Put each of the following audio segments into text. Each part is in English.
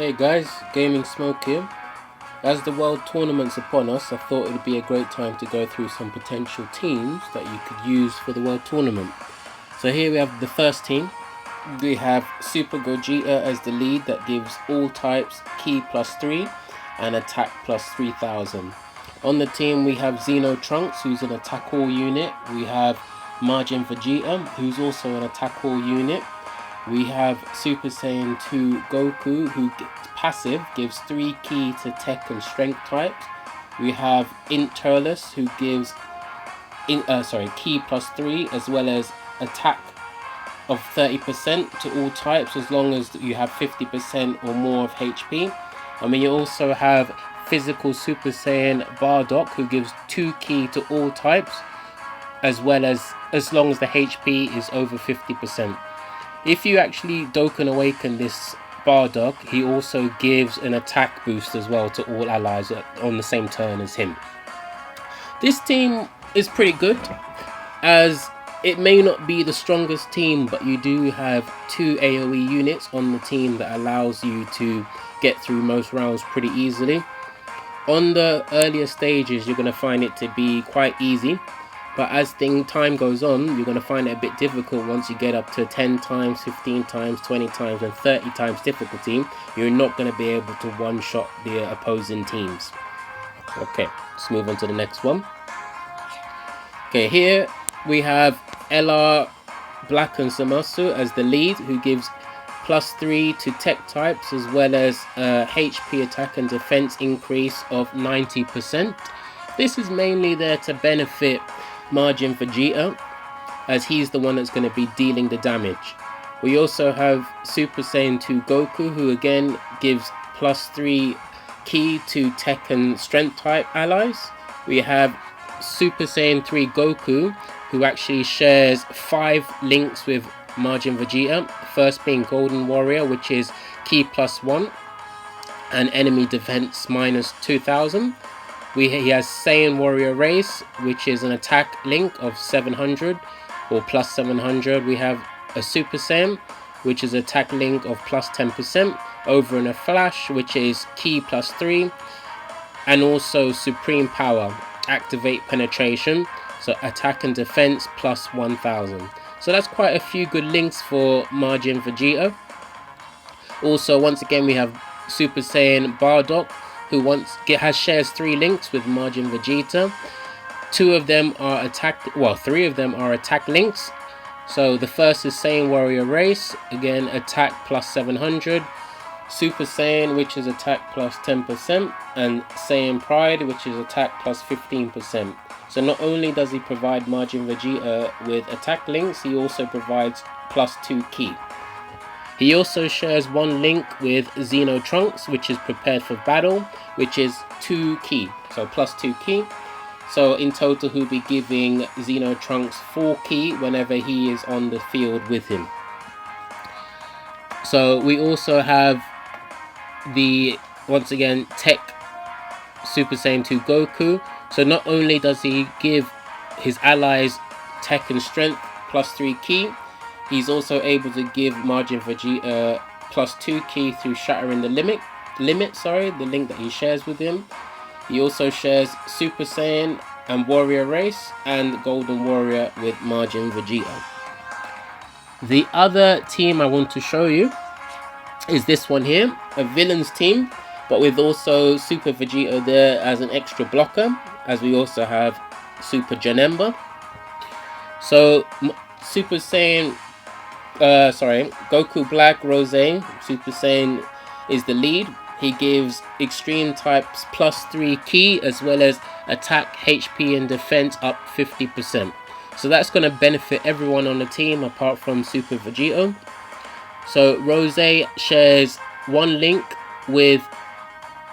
Hey guys, GamingSmoke here. As the World Tournament's upon us, I thought it would be a great time to go through some potential teams that you could use for the World Tournament. So here we have the first team. We have Super Gogeta as the lead that gives all types Ki +3 and Attack +3000. On the team we have Xeno Trunks, who's an Attack All unit. We have Majin Vegeta, who's also an Attack All unit. We have Super Saiyan 2 Goku, who passive gives 3 Ki to Tech and Strength types. We have Int Turles, who gives Ki +3 as well as Attack of 30% to all types as long as you have 50% or more of HP. And we also have Physical Super Saiyan Bardock, who gives 2 Ki to all types as long as the HP is over 50%. If you actually Dokkan Awaken this Bardock, he also gives an attack boost as well to all allies on the same turn as him. This team is pretty good, as it may not be the strongest team, but you do have 2 AoE units on the team that allows you to get through most rounds pretty easily. On the earlier stages, you're going to find it to be quite easy. But as time goes on, you're going to find it a bit difficult once you get up to 10 times, 15 times, 20 times and 30 times difficulty. You're not going to be able to one-shot the opposing teams. Okay, let's move on to the next one. Okay, here we have LR Black and Samasu as the lead, who gives +3 to tech types as well as HP attack and defense increase of 90%. This is mainly there to benefit Majin Vegeta, as he's the one that's going to be dealing the damage. We also have Super Saiyan 2 Goku, who again gives +3 Ki to Tech and Strength type allies. We have Super Saiyan 3 Goku, who actually shares 5 links with Majin Vegeta. First being Golden Warrior, which is Ki +1 and enemy defense -2000. He has Saiyan Warrior Race, which is an attack link of 700 or +700. We have a Super Saiyan, which is attack link of +10%. Over in a Flash, which is Ki +3. And also Supreme Power, activate penetration. So attack and defense +1000. So that's quite a few good links for Majin Vegeta. Also, once again, we have Super Saiyan Bardock, who shares 3 links with Majin Vegeta. 3 of them are attack links. So the first is Saiyan Warrior Race, again attack +700. Super Saiyan, which is attack +10%, and Saiyan Pride, which is attack +15%. So not only does he provide Majin Vegeta with attack links, he also provides +2 Ki. He also shares 1 link with Xeno Trunks, which is prepared for battle, which is 2 Ki, so +2 Ki. So in total, he'll be giving Xeno Trunks 4 Ki whenever he is on the field with him. So we also have once again, Tech Super Saiyan 2 Goku. So not only does he give his allies Tech and Strength +3 Ki, he's also able to give Majin Vegeta +2 Ki through shattering the the link that he shares with him. He also shares Super Saiyan and Warrior Race and Golden Warrior with Majin Vegeta. The other team I want to show you is this one here, a villains team, but with also Super Vegeta there as an extra blocker, as we also have Super Janemba. So Super Saiyan Goku Black Rose, Super Saiyan, is the lead. He gives extreme types +3 Ki as well as attack, HP and defense up 50%. So that's going to benefit everyone on the team apart from Super Vegeta. So Rose shares 1 link with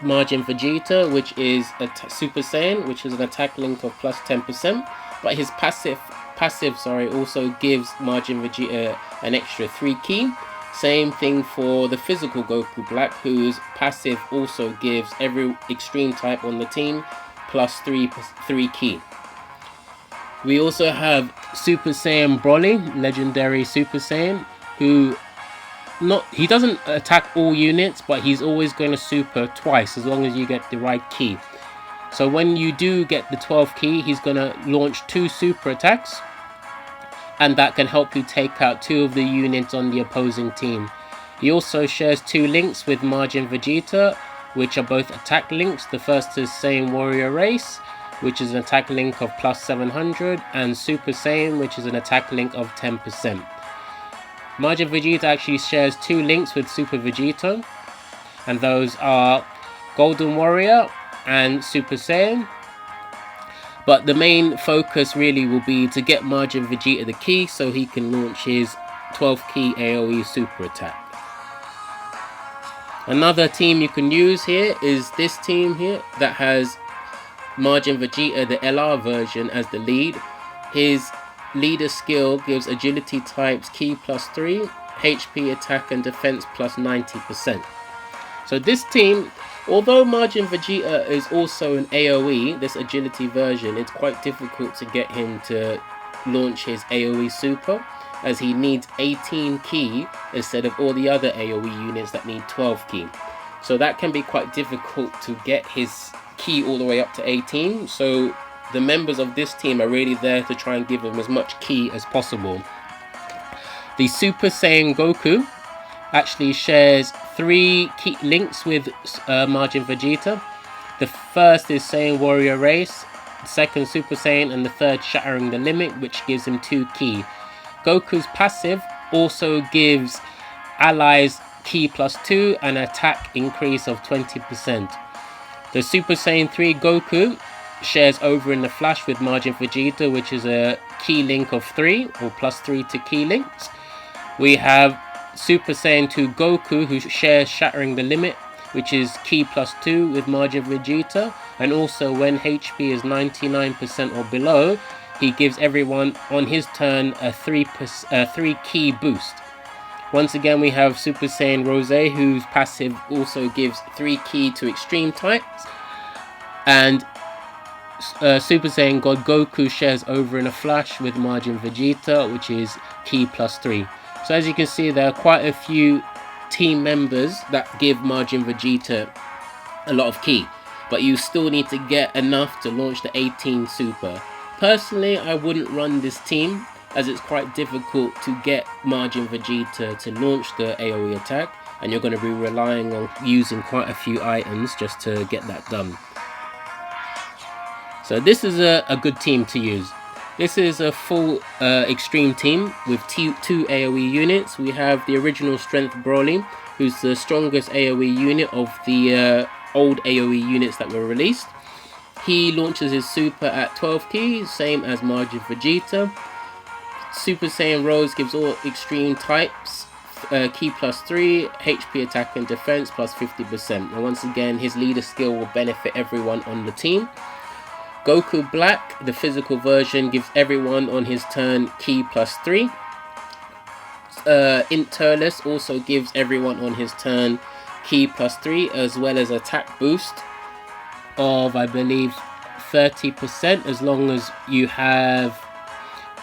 Majin Vegeta, which is a Super Saiyan, which is an attack link of +10%, but his passive also gives Majin Vegeta an extra 3 Ki. Same thing for the physical Goku Black, whose passive also gives every extreme type on the team +3 Ki. We also have Super Saiyan Broly, legendary Super Saiyan, who not, he doesn't attack all units, but he's always going to super twice as long as you get the right key. So when you do get the 12th key, he's going to launch 2 super attacks, and that can help you take out 2 of the units on the opposing team. He also shares 2 links with Majin Vegeta, which are both attack links. The first is Saiyan Warrior Race, which is an attack link of plus 700, and Super Saiyan, which is an attack link of 10%. Majin Vegeta actually shares 2 links with Super Vegeta, and those are Golden Warrior and Super Saiyan. But the main focus really will be to get Majin Vegeta the key so he can launch his 12th key AoE super attack. Another team you can use here is this team here that has Majin Vegeta, the LR version, as the lead. His leader skill gives agility types key plus 3, HP attack and defense plus 90%. So this team, although Majin Vegeta is also an AoE, this agility version, it's quite difficult to get him to launch his AoE super, as he needs 18 key instead of all the other AoE units that need 12 key. So that can be quite difficult to get his key all the way up to 18. So the members of this team are really there to try and give him as much key as possible. The Super Saiyan Goku actually shares 3 key links with Majin Vegeta. The first is Saiyan Warrior Race, the second Super Saiyan, and the third Shattering the Limit, which gives him 2 key. Goku's passive also gives allies key plus 2 and attack increase of 20%. The Super Saiyan 3 Goku shares over in the Flash with Majin Vegeta, which is a key link of 3 or plus 3 to key links. We have Super Saiyan 2 Goku, who shares Shattering the Limit, which is key plus 2 with Majin Vegeta, and also when HP is 99% or below, he gives everyone on his turn a 3 key boost. Once again, we have Super Saiyan Rose, whose passive also gives 3 key to extreme types, and Super Saiyan God Goku shares over in a Flash with Majin Vegeta, which is key plus 3. So as you can see, there are quite a few team members that give Majin Vegeta a lot of key, but you still need to get enough to launch the 18 super. Personally, I wouldn't run this team, as it's quite difficult to get Majin Vegeta to launch the AoE attack, and you're going to be relying on using quite a few items just to get that done. So this is a good team to use. This is a full extreme team with 2 AoE units. We have the original strength Broly, who's the strongest AoE unit of the old AoE units that were released. He launches his super at 12 keys, same as Majin Vegeta. Super Saiyan Rose gives all extreme types key plus 3, HP attack and defense plus 50%. And once again, his leader skill will benefit everyone on the team. Goku Black, the physical version, gives everyone on his turn key plus 3. Int Turles also gives everyone on his turn key plus 3, as well as attack boost of, I believe, 30% as long as you have,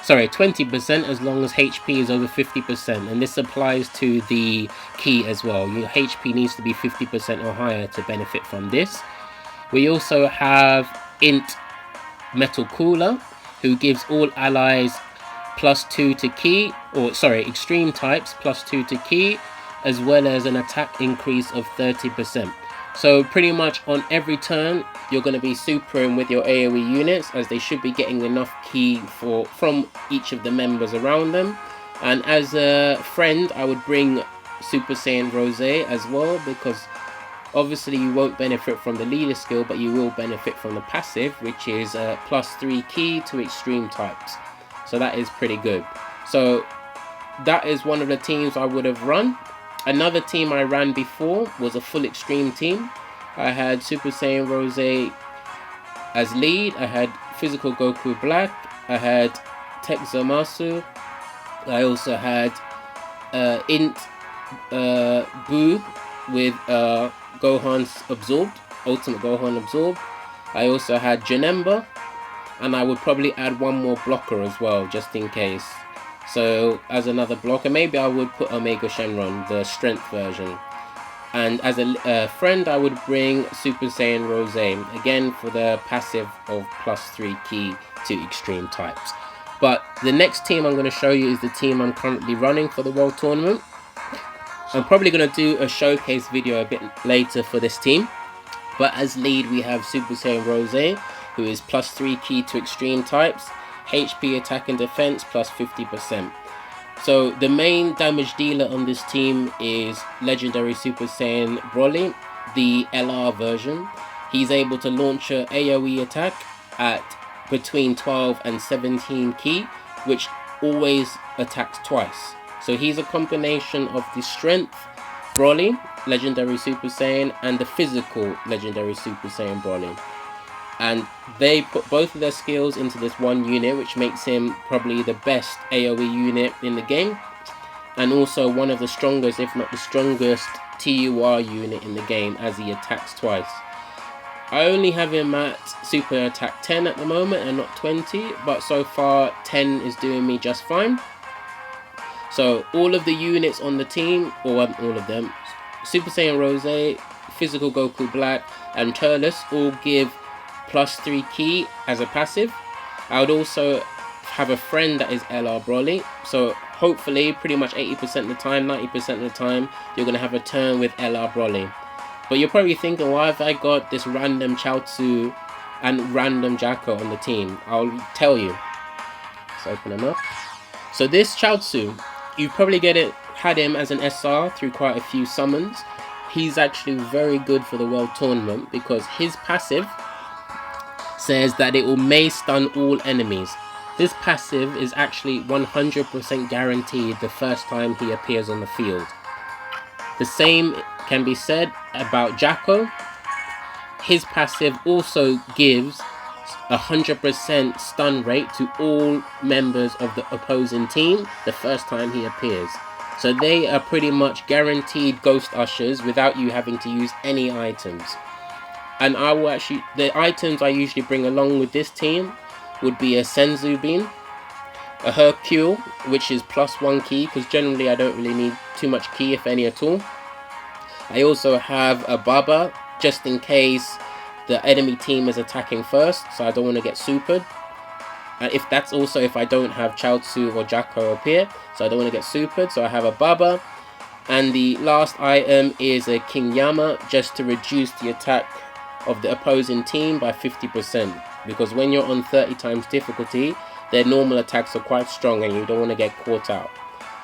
20% as long as HP is over 50%, and this applies to the key as well. Your HP needs to be 50% or higher to benefit from this. We also have Int Metal Cooler, who gives all allies plus 2 to key, extreme types plus 2 to key, as well as an attack increase of 30%. So pretty much on every turn, you're going to be supering with your AoE units, as they should be getting enough key from each of the members around them. And as a friend, I would bring Super Saiyan Rose as well, because obviously you won't benefit from the leader skill, but you will benefit from the passive, which is plus 3 key to extreme types. So that is pretty good. So that is one of the teams I would have run. Another team I ran before was a full extreme team. I had Super Saiyan Rose as lead. I had Physical Goku Black. I had Tech Zamasu. I also had Int Boo with Gohan's Absorbed, Ultimate Gohan Absorbed. I also had Janemba, and I would probably add one more blocker as well, just in case. So as another blocker, maybe I would put Omega Shenron, the strength version. And as a friend, I would bring Super Saiyan Rose, again for the passive of +3 ki to extreme types. But the next team I'm going to show you is the team I'm currently running for the World Tournament. I'm probably going to do a showcase video a bit later for this team. But as lead, we have Super Saiyan Rose, who is +3 ki to extreme types, HP attack and defense +50%. So the main damage dealer on this team is legendary Super Saiyan Broly, the LR version. He's able to launch an AoE attack at between 12 and 17 ki, which always attacks twice. So he's a combination of the strength Broly, legendary Super Saiyan, and the physical legendary Super Saiyan Broly. And they put both of their skills into this one unit, which makes him probably the best AoE unit in the game, and also one of the strongest, if not the strongest, TUR unit in the game, as he attacks twice. I only have him at super attack 10 at the moment and not 20, but so far 10 is doing me just fine. So all of the units on the team, or all of them, Super Saiyan Rose, Physical Goku Black, and Turles all give +3 ki as a passive. I would also have a friend that is LR Broly, so hopefully pretty much 80% of the time, 90% of the time, you're going to have a turn with LR Broly. But you're probably thinking, why have I got this random Chaozu and random Jacko on the team? I'll tell you. Let's open them up. So this Chaozu, you probably had him as an SR through quite a few summons. He's actually very good for the World Tournament because his passive says that it will may stun all enemies. This passive is actually 100% guaranteed the first time he appears on the field. The same can be said about Jacko. His passive also gives 100% stun rate to all members of the opposing team the first time he appears. So they are pretty much guaranteed ghost ushers without you having to use any items. And I will actually, the items I usually bring along with this team would be a Senzu Bean, a Hercule, which is +1 ki, because generally I don't really need too much ki, if any at all. I also have a Baba, just in case the enemy team is attacking first, so I don't want to get supered. And if that's also if I don't have Chaozu or Jacko appear, so I don't want to get supered, so I have a Baba. And the last item is a King Yama, just to reduce the attack of the opposing team by 50%, because when you're on 30 times difficulty, their normal attacks are quite strong and you don't want to get caught out.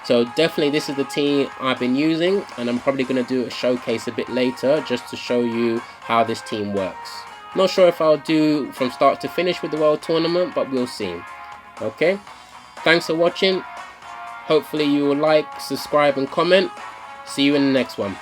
So definitely this is the team I've been using, and I'm probably going to do a showcase a bit later just to show you how this team works. Not sure if I'll do from start to finish with the World Tournament, but we'll see. Okay, thanks for watching. Hopefully you will like, subscribe and comment. See you in the next one.